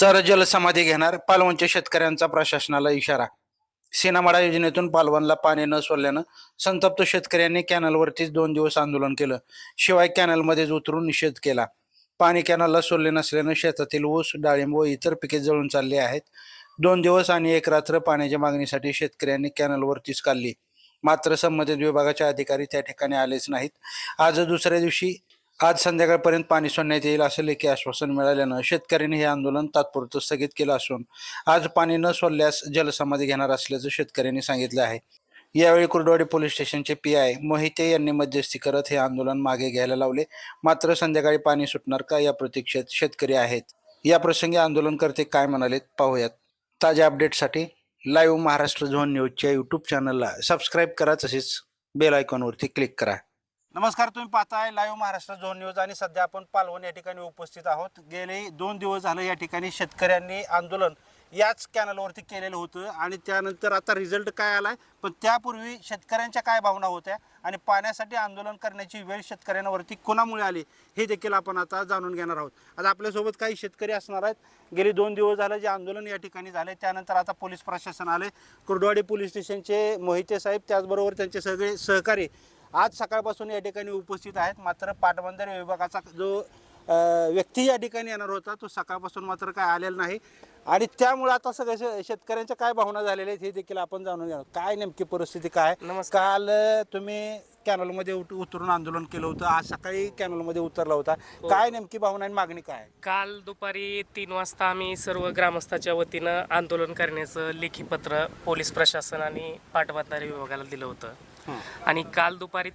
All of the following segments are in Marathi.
तर जलसमाधी घेणार पालवणच्या शेतकऱ्यांचा प्रशासनाला इशारा. सीनामाडा योजनेतून पालवणला पाणी न सोडल्यानं संतप्त शेतकऱ्यांनी कॅनलवरतीच 2 दिवस आंदोलन केलं. शिवाय कॅनलमध्येच उतरून निषेध केला. पाणी कॅनलला सोडले नसल्यानं शेतातील ऊस, डाळिंब व इतर पिके जळून चालली आहेत. 2 दिवस आणि एक रात्र पाण्याच्या मागणीसाठी शेतकऱ्यांनी कॅनलवरतीच काढली. मात्र संबंधित विभागाचे अधिकारी त्या ठिकाणी आलेच नाहीत. आज संध्याकाळपर्यंत पाणी सोडण्यात येईल असं लेखी आश्वासन मिळाल्यानं शेतकऱ्यांनी हे आंदोलन तात्पुरतं स्थगित केलं असून आज पाणी न सोडल्यास जलसमाधी घेणार असल्याचं शेतकऱ्यांनी सांगितलं आहे. यावेळी कुर्डवाडी पोलीस स्टेशनचे पी.आय. मोहिते यांनी मध्यस्थी करत हे आंदोलन मागे घ्यायला लावले. मात्र संध्याकाळी पाणी सुटणार का या प्रतीक्षेत शेतकरी आहेत. या प्रसंगी आंदोलनकर्ते काय म्हणालेत पाहूयात. ताज्या अपडेटसाठी लाईव्ह महाराष्ट्र झोन न्यूजच्या यूट्यूब चॅनलला सबस्क्राईब करा, तसेच बेल आयकॉनवरती क्लिक करा. नमस्कार, तुम्ही पाहताय लाईव्ह महाराष्ट्र झोन न्यूज आणि सध्या आपण पालवण या ठिकाणी उपस्थित आहोत. गेले 2 दिवस झाले या ठिकाणी शेतकऱ्यांनी आंदोलन याच कॅनलवरती केलेलं होतं आणि त्यानंतर आता रिझल्ट काय आलाय, पण त्यापूर्वी शेतकऱ्यांच्या काय भावना होत्या आणि पाण्यासाठी आंदोलन करण्याची वेळ शेतकऱ्यांवरती कोणामुळे आली हे देखील आपण आता जाणून घेणार आहोत. आता आपल्यासोबत काही शेतकरी असणार आहेत. गेली 2 दिवस झालं जे आंदोलन या ठिकाणी झाले, त्यानंतर आता पोलीस प्रशासन आले. कुर्डवाडी पोलीस स्टेशनचे मोहिते साहेब त्याचबरोबर त्यांचे सगळे सहकारी आज सकाळपासून या ठिकाणी उपस्थित आहेत. मात्र पाटबंधारे विभागाचा जो व्यक्ती या ठिकाणी येणार होता तो सकाळपासून मात्र काय आलेला नाही आणि त्यामुळे आता सगळे शेतकऱ्यांच्या काय भावना झालेल्या आहेत हे देखील आपण जाणून घेणार. काय नेमकी परिस्थिती काय? काल तुम्ही कॅनलमध्ये उतरून आंदोलन केलं होतं, आज सकाळी कॅनलमध्ये उतरला होता. काय नेमकी भावना आणि मागणी काय? काल दुपारी 3 वाजता आम्ही सर्व ग्रामस्थाच्या वतीनं आंदोलन करण्याचं लेखी पत्र पोलीस प्रशासन आणि पाटबंधारे विभागाला दिलं होतं आणि काल दुपारी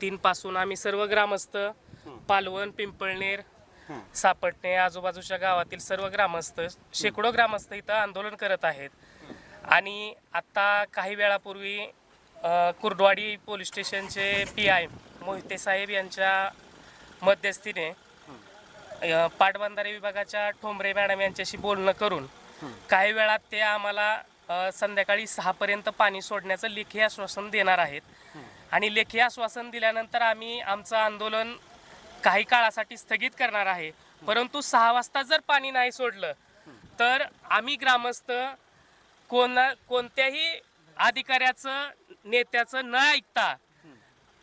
3 पासून आम्ही सर्व ग्रामस्थ पालवण, पिंपळनेर, सापटणे आजूबाजूच्या गावातील सर्व ग्रामस्थ, शेकडो ग्रामस्थ इथं आंदोलन करत आहेत. आणि आता काही वेळापूर्वी कुर्डवाडी पोलीस स्टेशनचे पी.आय. मोहिते साहेब यांच्या मध्यस्थीने पाटबंधारे विभागाच्या ठोंबरे मॅडम यांच्याशी बोलणं करून काही वेळात ते आम्हाला संध्याकाळी 6 पर्यंत पाणी सोडण्याचं लेखी आश्वासन देणार आहेत. आणि लेखी आश्वासन दिल्यानंतर आम्ही आमचं आंदोलन काही काळासाठी स्थगित करणार आहे. परंतु 6 वाजता जर पाणी नाही सोडलं तर आम्ही ग्रामस्थ कोणत्याही अधिकाऱ्याचं, नेत्याचं न ऐकता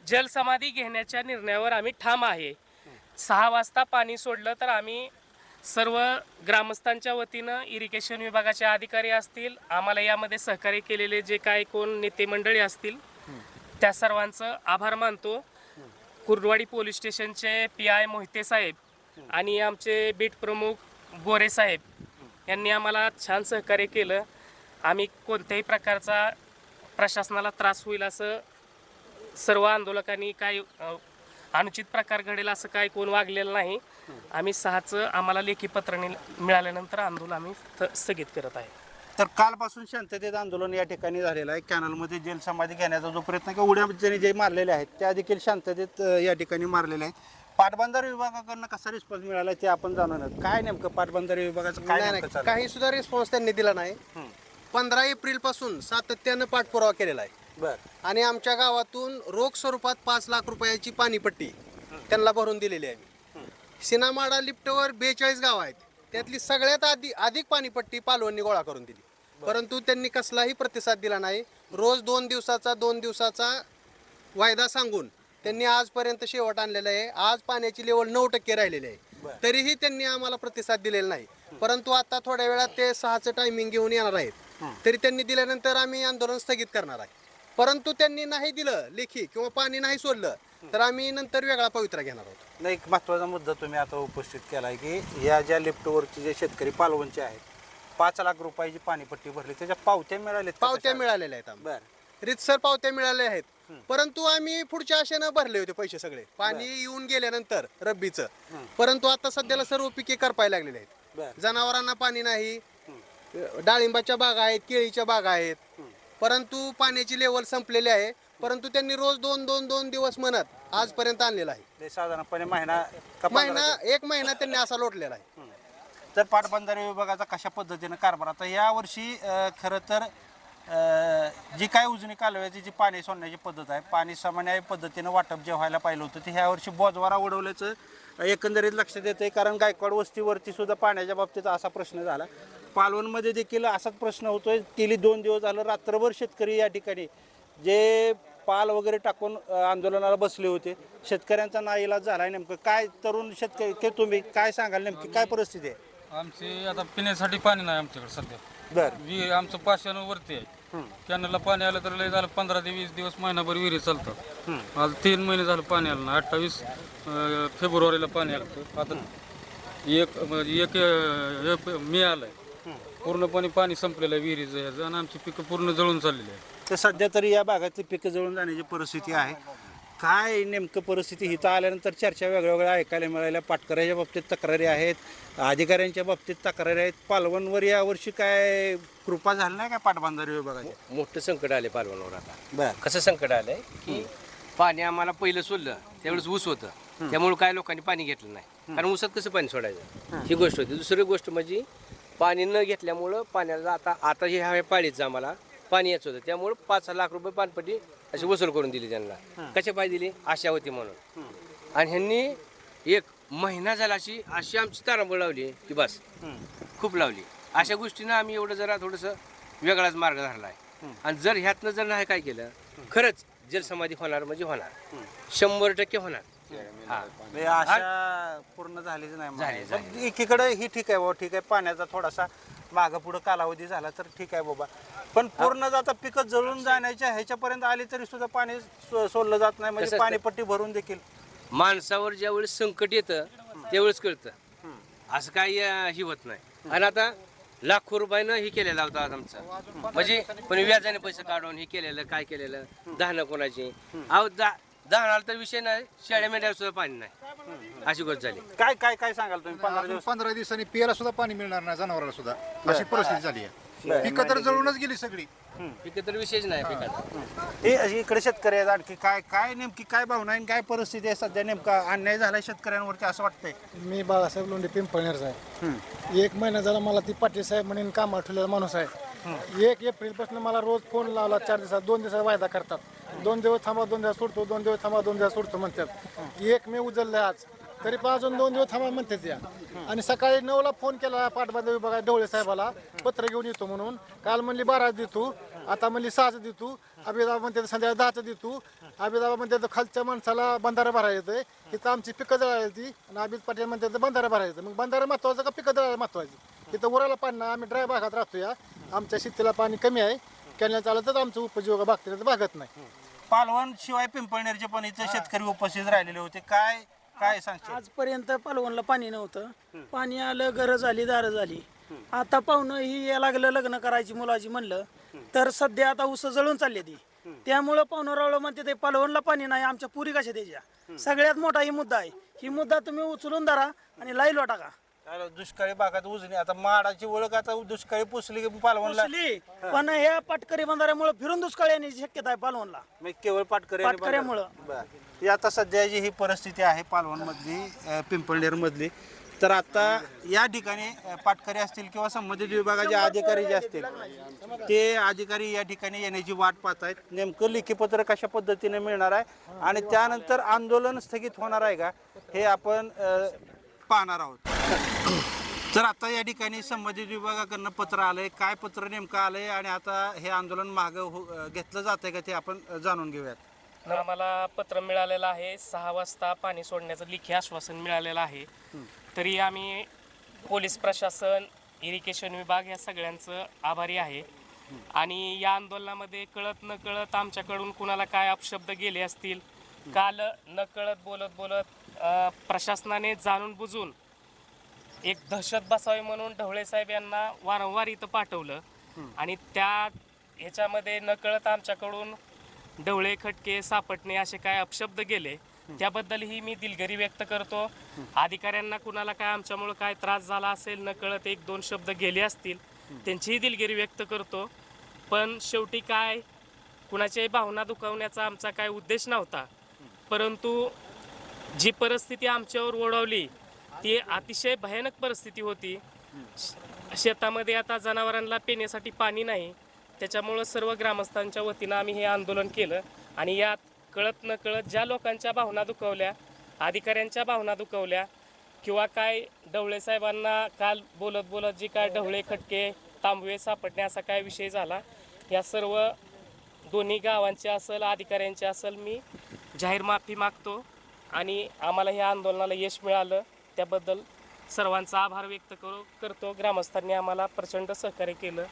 जलसमाधी घेण्याच्या निर्णयावर आम्ही ठाम आहे. 6 वाजता पाणी सोडलं तर आम्ही सर्व ग्रामस्थांच्या वतीनं इरिगेशन विभागाचे अधिकारी असतील, आम्हाला यामध्ये सहकार्य केलेले जे काय कोण नेते मंडळी असतील त्या सर्वांचं आभार मानतो. कुर्डवाडी पोलीस स्टेशनचे पी.आय. मोहिते साहेब आणि आमचे बीट प्रमुख गोरे साहेब यांनी आम्हाला छान सहकार्य केलं. आम्ही कोणत्याही प्रकारचा प्रशासनाला त्रास होईल असं सर्व आंदोलकांनी काही अनुचित प्रकार घडेल असं काय कोण वागलेलं नाही. आम्ही 6चं आम्हाला लेखी पत्र मिळाल्यानंतर आंदोलन आम्ही स्थगित करत आहे. तर कालपासून शांततेत आंदोलन या ठिकाणी झालेलं आहे. कॅनलमध्ये जलसमाधी घेण्याचा जो प्रयत्न किंवा उड्या जे मारलेले आहेत त्या देखील शांततेत या ठिकाणी मारलेले आहेत. पाटबंधारे विभागाकडनं कसा रिस्पॉन्स मिळाला ते आपण जाणून घेऊ. काय नेमकं पाटबंधारे विभागाचं काय नेमकं चालू आहे? काही सुद्धा रिस्पॉन्स त्यांनी दिला नाही. 15 एप्रिल पासून सातत्यानं पाठपुरावा केलेला आहे. बरं. आणि आमच्या गावातून रोख स्वरूपात 5 लाख रुपयाची पाणीपट्टी त्यांना भरून दिलेली आहे. सीनामाडा लिफ्टवर 42 गाव आहेत, त्यातली सगळ्यात अधिक पाणीपट्टी पालवणनी गोळा करून दिली. परंतु त्यांनी कसलाही प्रतिसाद दिला नाही. रोज 2 दिवसाचा वायदा सांगून त्यांनी आजपर्यंत शेवट आणलेला आहे. आज पाण्याची लेवल 9% राहिलेली आहे, तरीही त्यांनी आम्हाला प्रतिसाद दिलेला नाही. परंतु आता थोड्या वेळात ते 6चं टायमिंग घेऊन येणार आहेत. तरी त्यांनी दिल्यानंतर आम्ही आंदोलन स्थगित करणार आहे. परंतु त्यांनी नाही दिलं लेखी किंवा पाणी नाही सोडलं तर आम्ही नंतर वेगळा पवित्रा घेणार आहोत. नाही, एक महत्त्वाचा मुद्दा तुम्ही आता उपस्थित केला आहे की या ज्या लिफ्टवरचे जे शेतकरी पालवणचे आहेत 5 लाख रुपयाची पाणीपट्टी भरली, त्याच्या पावत्या मिळाल्या? पावत्या मिळालेल्या आहेत. बरं. रितसर पावत्या मिळाल्या आहेत. परंतु आम्ही पुढच्या आशेनं भरले होते पैसे सगळे पाणी येऊन गेल्यानंतर रब्बीचं. परंतु आता सध्याला सर्व पिके करपायला लागलेले आहेत. जनावरांना पाणी नाही, डाळिंबाच्या बागा आहेत, केळीच्या बागा आहेत. परंतु पाण्याची लेवल संपलेली आहे. परंतु त्यांनी रोज 2 दिवस म्हणत आजपर्यंत आणलेला आहे. साधारणपणे एक महिना त्यांनी असा लोटलेला आहे. तर पाटबंधारे विभागाचा कशा पद्धतीनं कारभार आता यावर्षी खरं तर जी काय उजनी कालव्याची जी पाणी सोडण्याची पद्धत आहे, पाणी सामान्य पद्धतीनं वाटप जे व्हायला पाहिलं होतं ते ह्या वर्षी बोजवारा उडवल्याचं एकंदरीत लक्षात येतं आहे. कारण गायकवाड वस्तीवरती सुद्धा पाण्याच्या बाबतीत असा प्रश्न झाला. पालवणमध्ये देखील असाच प्रश्न होतोय. गेली 2 दिवस झालं रात्रभर शेतकरी या ठिकाणी जे पाल वगैरे टाकून आंदोलनाला बसले होते. शेतकऱ्यांचा नाईलाज झाला आहे. नेमकं काय तरुण शेतकरी ते तुम्ही काय सांगाल, नेमकी काय परिस्थिती आहे? आमची आता पिण्यासाठी पाणी नाही आमच्याकडे सध्या. बरं. आमचं पाशानं वरती आहे. कॅनलला पाणी आलं तर लय झालं 15 ते 20 दिवस महिनाभर विहिरी चालतात. आज 3 महिने झालं पाणी आलं ना. 28 फेब्रुवारीला पाणी आलं. आता एक मे आलाय. पूर्णपणे पाणी संपलेलं आहे विहिरीचं ह्याचं आणि आमची पिकं पूर्ण जळून चाललेली आहे. तर सध्या तरी या भागातली पिकं जळून जाण्याची परिस्थिती आहे. काय नेमकं परिस्थिती इथं आल्यानंतर चर्चा वेगळ्या वेगळ्या ऐकायला मिळाल्या. पाटकऱ्याच्या बाबतीत तक्रारी आहेत, अधिकाऱ्यांच्या बाबतीत तक्रारी आहेत. पालवणवर यावर्षी काय कृपा झाली नाही काय पाटबंधारे विभागाची? मोठं संकट आले पालवणवर आता. बरं. कसं संकट आलंय की पाणी आम्हाला पहिलं सोडलं त्यावेळेस ऊस होतं, त्यामुळे काय लोकांनी पाणी घेतलं नाही. कारण ऊसात कसं पाणी सोडायचं ही गोष्ट होती. दुसरी गोष्ट म्हणजे पाणी न घेतल्यामुळं पाण्याला आता हे ह्या पाळीचं आम्हाला पाणी यायचं होतं, त्यामुळं 5 लाख रुपये पाणपट्टी अशी वसूल करून दिली त्यांना. कशा पाहिजे दिली? आशा होती म्हणून. आणि ह्यांनी 1 महिना झाला अशी आमची तारांबळ लावली की बस खूप लावली. अशा गोष्टीनं आम्ही एवढं जरा थोडंसं वेगळाच मार्ग धरला आहे. आणि जर ह्यातनं जर नाही काय केलं खरंच जलसमाधी होणार म्हणजे होणार, 100% होणार. म्हणजे आशा पूर्ण झालीच नाही. मग एकीकडे ही ठीक आहे बाबा, ठीक आहे पाण्याचा थोडासा मागं पुढं कालावधी झाला तर ठीक आहे बाबा, पण पूर्ण आता पिकं जळून जाण्याच्या ह्याच्यापर्यंत आली तरी सुद्धा पाणी सोडलं जात नाही. म्हणजे पाणीपट्टी भरून देखील माणसावर ज्यावेळेस संकट येतं त्यावेळेस कळतं. असं काही ही होत नाही. आणि आता लाखो रुपयानं हे केलेलं होतं आमचं, म्हणजे कोणी व्याजाने पैसे काढून हे केलेलं काय केलेलं दहानं कोणाची. अहो दहा तर विषय नाही, शेळ्या मेंढ्याला सुद्धा पाणी नाही अशी गोष्ट झाली. काय काय काय सांगाल तुम्ही? 15 दिवसांनी पियाला सुद्धा पाणी मिळणार नाही, जनावराला सुद्धा अशी परिस्थिती झाली आहे. पिकं तर जळूनच गेली सगळी. पिकं तर विषयच नाही पिकाचा. हे इकडे शेतकरी आहेत आणखी काय काय नेमकी काय भावना आहे, काय परिस्थिती आहे सध्या? नेमका अन्याय झाला शेतकऱ्यांवरती असं वाटतंय? मी बाळासाहेब लोंढे पिंपळनेरचा आहे. 1 महिना झाला मला ती पाटील साहेब म्हणून काम आठवलेला माणूस आहे. 1 एप्रिलपासून मला रोज फोन लावला. 4 दिवसात 2 दिवसात वायदा करतात. 2 दिवस थांबा 2 दिवस सोडतो, 2 दिवस थांबा 2 दिवस सोडतो म्हणतात. 1 मे उजळलं आज तरी पण अजून 2 दिवस थांबा म्हणतात या. आणि सकाळी 9ला फोन केला पाटबंधारे विभागात ढवळे साहेबाला, पत्र घेऊन येतो म्हणून. काल म्हणली 12 देतो, आता म्हणली 6 देतो. अभिदाबा म्हणते संध्याकाळी 10 देतो. अभिदाबा म्हणते खालच्या माणसाला बंधारा भरायला येतंय, तिथं आमची पिकं जळायला ती. आणि अभित पाटील म्हणते बंधारा भरायला येतं. मग बंधारा महत्वाचं का पिकं जळायला महत्वाची? तिथं उराला पाणी नाही. आम्ही ड्राय भागात राहतो या. आमच्या शेतीला पाणी कमी आहे. कॅनल चालत तर आमचं उपजीविका भागते तर भागत नाही. पालवण शिवाय पिंपळनेरचे पण इथे शेतकरी उपस्थित राहिलेले होते. काय काय सांगते? आजपर्यंत पालवणला पाणी नव्हतं. पाणी आलं, गरज आली, दारं झाली. आता पाहुणं ही या लागलं लग्न करायची मुलाची म्हणलं तर सध्या आता ऊस जळून चालली ती. त्यामुळं पाहुणं रावलं म्हणते ते पालवणला पाणी नाही, आमच्या पुरी कशा द्यायच्या. सगळ्यात मोठा ही मुद्दा आहे. ही मुद्दा तुम्ही उचलून धरा आणि लाईव्ह टाका. दुष्काळी भागात उजनी आता माडाची ओळख आता दुष्काळी पुसली पालवणला. पण ह्या पाटकरी बंधाऱ्यामुळे फिरून दुष्काळ येण्याची शक्यता आहे पालवणला. केवळ पाटकऱ्यामुळं. ही आता सध्या जी ही परिस्थिती आहे पालवण मधली, पिंपळनेर मधली, तर आता या ठिकाणी पाटकरी असतील किंवा संबंधित विभागाचे अधिकारी जे असतील ते अधिकारी या ठिकाणी येण्याची वाट पाहत आहेत. नेमकं लेखीपत्र कशा पद्धतीने मिळणार आहे आणि त्यानंतर आंदोलन स्थगित होणार आहे का हे आपण पाहणार आहोत. तर आता या ठिकाणी संबंधित विभागाकडनं पत्र आलंय. काय पत्र नेमकं आलंय आणि आता हे आंदोलन मागं घेतलं जातंय का ते आपण जाणून घेऊयात. आम्हाला पत्र मिळालेलं आहे. 6 वाजता पाणी सोडण्याचं लेखी आश्वासन मिळालेलं आहे. तरी आम्ही पोलीस प्रशासन, इरिगेशन विभाग या सगळ्यांचं आभारी आहे. आणि या आंदोलनामध्ये कळत न कळत आमच्याकडून कुणाला काय अपशब्द गेले असतील, काल न कळत बोलत प्रशासनाने जाणून बुजून एक दहशत बसावी म्हणून ढवळे साहेब यांना वारंवार इथं पाठवलं. आणि ह्याच्यामध्ये न कळत आमच्याकडून ढवळे, खटके, सापटणे असे काय अपशब्द गेले, त्याबद्दलही मी दिलगिरी व्यक्त करतो. अधिकाऱ्यांना कुणाला काय आमच्यामुळं काय त्रास झाला असेल, न कळत 1-2 शब्द गेले असतील, त्यांचीही दिलगिरी व्यक्त करतो. पण शेवटी काय कुणाच्याही भावना दुखावण्याचा आमचा काय उद्देश नव्हता. परंतु जी परिस्थिती आमच्यावर ओढवली ती अतिशय भयानक परिस्थिती होती. शेतामध्ये आता जनावरांना पिण्यासाठी पाणी नाही, त्याच्यामुळं सर्व ग्रामस्थांच्या वतीनं आम्ही हे आंदोलन केलं आणि यात कळत न कळत ज्या लोकांच्या भावना दुखवल्या, अधिकाऱ्यांच्या भावना दुखवल्या किंवा काय ढवळे साहेबांना काल बोलत बोलत जी काय ढवळे खटके तांबवे सापडणे असा काय विषय झाला, या सर्व दोन्ही गावांचे असेल अधिकाऱ्यांचे असेल मी जाहीर माफी मागतो आणि आम्हाला ह्या आंदोलनाला यश मिळालं त्याबद्दल सर्वांचा आभार व्यक्त करतो. ग्रामस्थांनी आम्हाला प्रचंड सहकार्य केलं.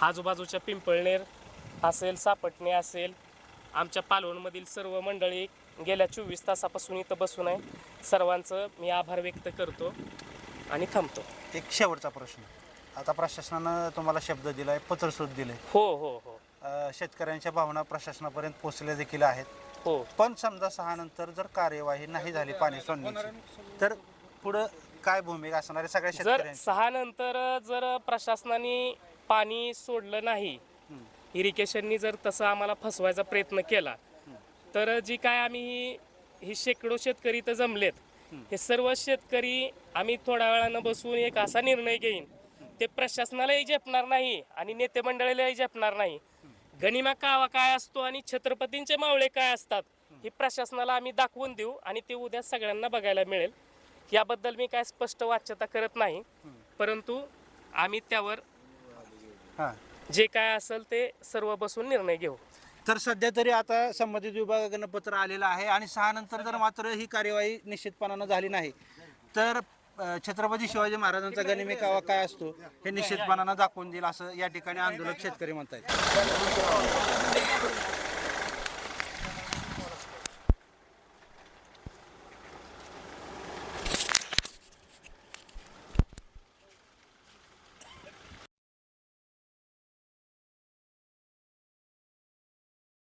आजूबाजूच्या पिंपळनेर असेल, सापटणे असेल, आमच्या पालवणमधील सर्व मंडळी गेल्या 24 तासापासून इथं बसून आहे. सर्वांचं मी आभार व्यक्त करतो आणि थांबतो. एक शेवटचा प्रश्न. आता प्रशासनानं तुम्हाला शब्द दिलाय, पत्रसूद दिले, हो हो हो शेतकऱ्यांच्या भावना प्रशासनापर्यंत पोहोचल्या देखील आहेत. हो पण समजा 6 नंतर जर कार्यवाही नाही झाली पाणी सोडण्याची, तर पुढं काय भूमिका असणार आहे सगळ्या जर शेतकऱ्यांची? 6 नंतर जर प्रशासनाने पाणी सोडलं नाही, इरिगेशननी जर तसं आम्हाला फसवायचा प्रयत्न केला, तर जी काय आम्ही ही शेकडो शेतकरी इथं जमलेत, हे सर्व शेतकरी आम्ही थोड्या वेळानं बसून एक असा निर्णय घेईन, ते प्रशासनालाही झेपणार नाही आणि नेते मंडळीलाही झेपणार नाही. गनिमा कावा काय असतो आणि छत्रपतींचे मावळे काय असतात हे प्रशासनाला आम्ही दाखवून देऊ आणि ते उद्या सगळ्यांना बघायला मिळेल. याबद्दल मी काय स्पष्ट वाच्यता करत नाही, परंतु आम्ही त्यावर हां. जे काय असेल ते सर्व बसून निर्णय घेऊ. तर सध्या तरी आता संबंधित विभागाकडनं पत्र आलेलं आहे आणि 6 नंतर जर मात्र ही कार्यवाही निश्चितपणानं झाली नाही, तर छत्रपती शिवाजी महाराजांचा गनिमी कावा काय असतो हे निश्चितपणानं दाखवून देईल असं या ठिकाणी आंदोलक शेतकरी म्हणतात.